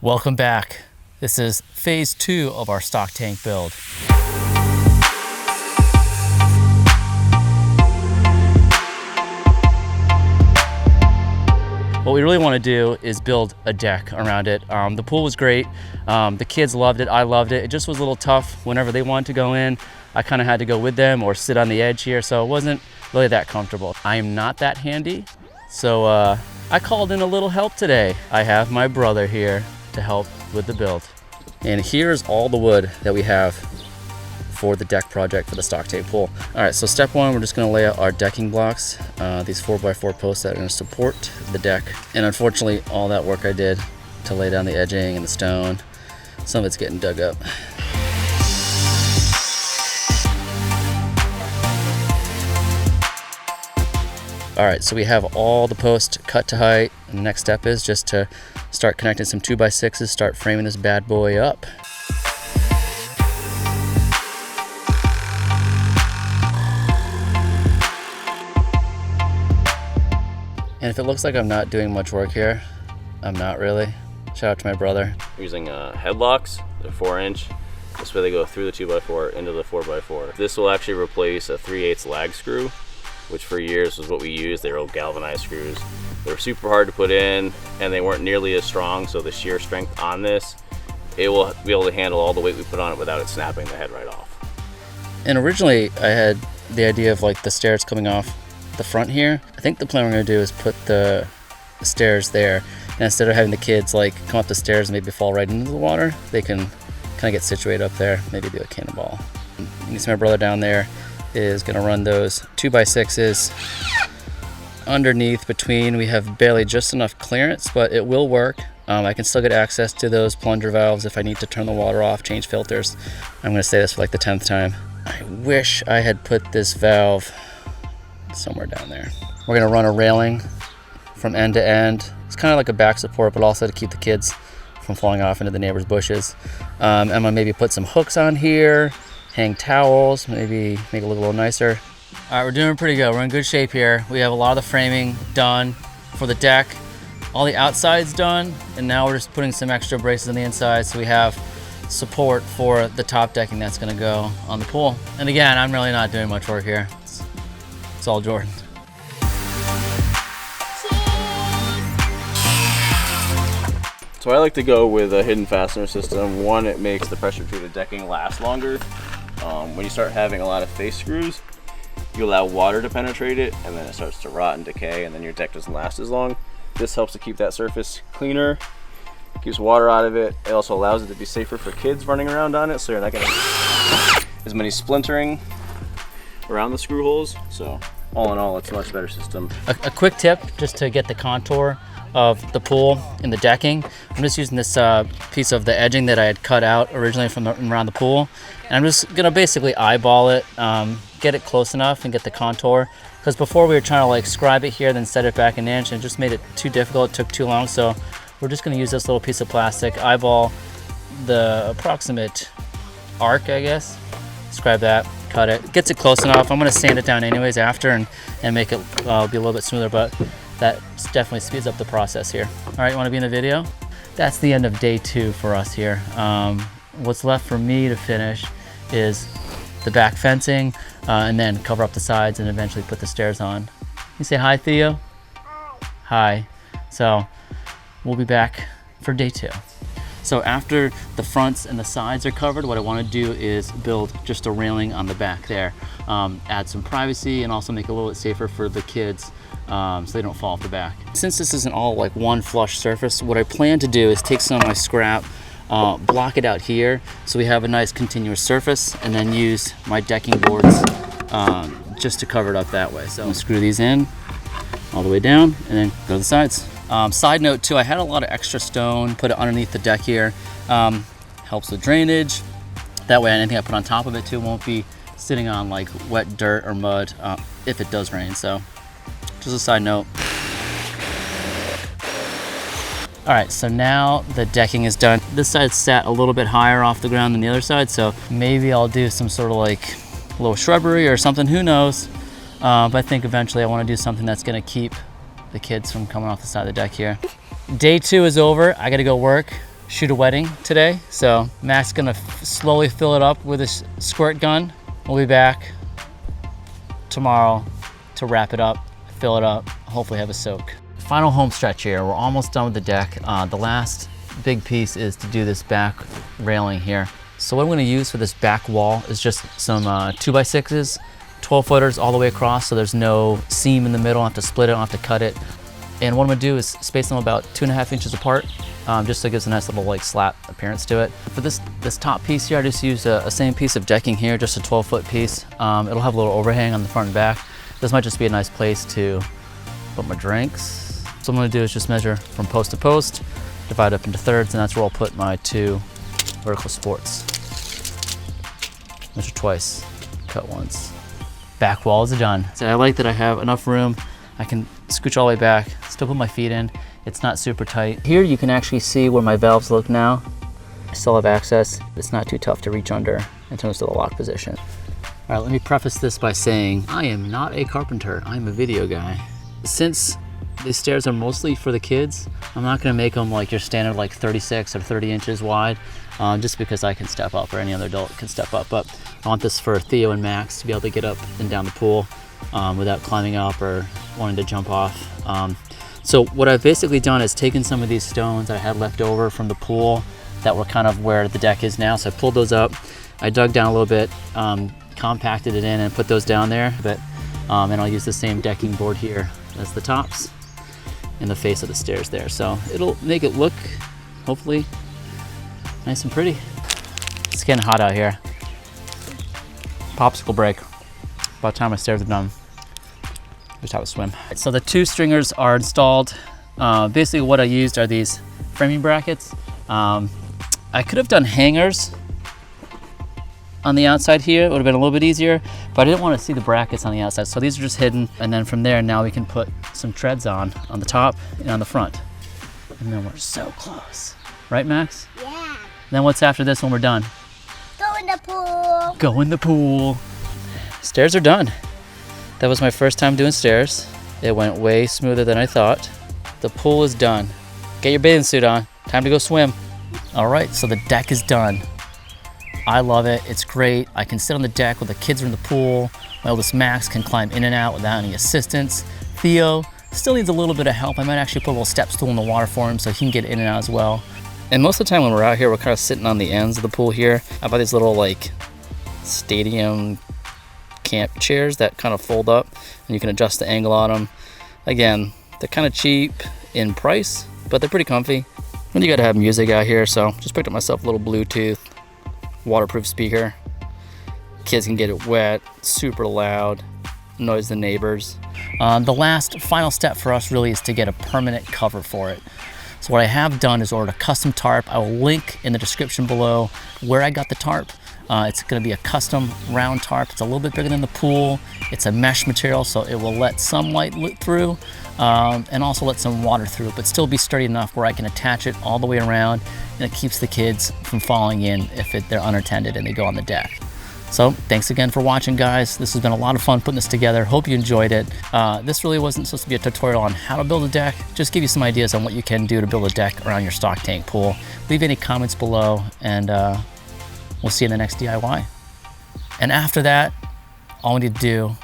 Welcome back. This is phase 2 of our stock tank build. What we really want to do is build a deck around it. The pool was great. The kids loved it. I loved it. It just was a little tough whenever they wanted to go in. I kind of had to go with them or sit on the edge here, so it wasn't really that comfortable. I am not that handy, so I called in a little help today. I have my brother here to help with the build. And here's all the wood that we have for the deck project for the stock tank pool. All right, so step one, we're just gonna lay out our decking blocks, these 4x4 posts that are gonna support the deck. And unfortunately, all that work I did to lay down the edging and the stone, some of it's getting dug up. All right, so we have all the posts cut to height. And the next step is just to start connecting some 2x6s, start framing this bad boy up. And if it looks like I'm not doing much work here, I'm not really. Shout out to my brother. We're using headlocks, they're 4-inch. This way they go through the 2x4 into the 4x4. This will actually replace a 3/8 lag screw, which for years was what we used. They were old galvanized screws. They were super hard to put in and they weren't nearly as strong, so the shear strength on this, it will be able to handle all the weight we put on it without it snapping the head right off. And originally I had the idea of like the stairs coming off the front here. I think the plan we're gonna do is put the stairs there, and instead of having the kids like come up the stairs and maybe fall right into the water, they can kind of get situated up there, maybe do a cannonball. You can see my brother down there is gonna run those 2x6s underneath between. We have barely just enough clearance, but it will work. I can still get access to those plunger valves if I need to turn the water off, change filters. I'm gonna say this for like the 10th time. I wish I had put this valve somewhere down there. We're gonna run a railing from end to end. It's kind of like a back support, but also to keep the kids from falling off into the neighbor's bushes. I'm gonna maybe put some hooks on here, hang towels, maybe make it look a little nicer. All right, we're doing pretty good. We're in good shape here. We have a lot of the framing done for the deck. All the outside's done, and now we're just putting some extra braces on the inside so we have support for the top decking that's gonna go on the pool. And again, I'm really not doing much work here. It's all Jordan. So I like to go with a hidden fastener system. One, it makes the pressure treated decking last longer. When you start having a lot of face screws, you allow water to penetrate it and then it starts to rot and decay and then your deck doesn't last as long. This helps to keep that surface cleaner, keeps water out of it. It also allows it to be safer for kids running around on it, so you're not getting as many splintering around the screw holes. So all in all, it's a much better system. A quick tip just to get the contour of the pool in the decking. I'm just using this piece of the edging that I had cut out originally from around the pool, and I'm just gonna basically eyeball it, get it close enough and get the contour, because before we were trying to like scribe it here then set it back an inch, and it just made it too difficult. It took too long, so we're just gonna use this little piece of plastic, eyeball the approximate arc, I guess, scribe that, cut it, gets it close enough. I'm gonna sand it down anyways after and make it be a little bit smoother, but that definitely speeds up the process here. All right, you wanna be in the video? That's the end of day 2 for us here. What's left for me to finish is the back fencing, and then cover up the sides and eventually put the stairs on. You say hi, Theo? Hi. So we'll be back for day 2. So after the fronts and the sides are covered, what I want to do is build just a railing on the back there. Add some privacy and also make it a little bit safer for the kids so they don't fall off the back. Since this isn't all like one flush surface, what I plan to do is take some of my scrap, block it out here so we have a nice continuous surface, and then use my decking boards just to cover it up that way. So I'm gonna screw these in all the way down and then go to the sides. Side note too, I had a lot of extra stone, put it underneath the deck here. Helps with drainage. That way anything I put on top of it too won't be sitting on like wet dirt or mud if it does rain. So just a side note. All right, so now the decking is done. This side's sat a little bit higher off the ground than the other side, so maybe I'll do some sort of like little shrubbery or something, who knows. But I think eventually I want to do something that's gonna keep the kids from coming off the side of the deck here. Day 2 is over. I gotta go work shoot a wedding today. So Mac's gonna slowly fill it up with his squirt gun. We'll be back tomorrow to wrap it up, fill it up, hopefully have a soak. Final home stretch here. We're almost done with the deck. The last big piece is to do this back railing here. So what I'm gonna use for this back wall is just some 2x6s, 12 footers all the way across, so there's no seam in the middle. I don't have to split it, I don't have to cut it. And what I'm gonna do is space them about 2.5 inches apart, just so it gives a nice little like slat appearance to it. For this top piece here, I just used a same piece of decking here, just a 12-foot piece. It'll have a little overhang on the front and back. This might just be a nice place to put my drinks. So what I'm gonna do is just measure from post to post, divide up into thirds, and that's where I'll put my 2 vertical supports. Measure twice, cut once. Back walls are done. So I like that I have enough room. I can scooch all the way back, still put my feet in. It's not super tight. Here you can actually see where my valves look now. I still have access. It's not too tough to reach under in terms of the lock position. All right, let me preface this by saying I am not a carpenter. I'm a video guy. Since these stairs are mostly for the kids, I'm not gonna make them like your standard like 36 or 30 inches wide, just because I can step up, or any other adult can step up. But I want this for Theo and Max to be able to get up and down the pool without climbing up or wanting to jump off. So what I've basically done is taken some of these stones I had left over from the pool that were kind of where the deck is now. So I pulled those up, I dug down a little bit, compacted it in and put those down there. And I'll use the same decking board here as the tops and the face of the stairs there. So it'll make it look, hopefully, nice and pretty. It's getting hot out here. Popsicle break. About time my stairs are done. Just have a swim. So the 2 stringers are installed. Basically what I used are these framing brackets. I could have done hangers on the outside here. It would have been a little bit easier, but I didn't want to see the brackets on the outside. So these are just hidden. And then from there, now we can put some treads on the top and on the front. And then we're so close. Right, Max? Yeah. Then what's after this when we're done? Go in the pool. Go in the pool. Stairs are done. That was my first time doing stairs. It went way smoother than I thought. The pool is done. Get your bathing suit on. Time to go swim. All right, so the deck is done. I love it. It's great. I can sit on the deck while the kids are in the pool. My oldest Max can climb in and out without any assistance. Theo still needs a little bit of help. I might actually put a little step stool in the water for him so he can get in and out as well. And most of the time when we're out here, we're kind of sitting on the ends of the pool here. I bought these little like stadium camp chairs that kind of fold up and you can adjust the angle on them. Again, they're kind of cheap in price, but they're pretty comfy. And you gotta have music out here, so just picked up myself a little Bluetooth waterproof speaker. Kids can get it wet, super loud, annoys the neighbors. The last final step for us really is to get a permanent cover for it. So what I have done is ordered a custom tarp. I will link in the description below where I got the tarp. It's gonna be a custom round tarp. It's a little bit bigger than the pool. It's a mesh material, so it will let some light through and also let some water through, but still be sturdy enough where I can attach it all the way around, and it keeps the kids from falling in if they're unattended and they go on the deck. So thanks again for watching, guys. This has been a lot of fun putting this together. Hope you enjoyed it. This really wasn't supposed to be a tutorial on how to build a deck, just give you some ideas on what you can do to build a deck around your stock tank pool. Leave any comments below, and we'll see you in the next DIY. And after that, all we need to do,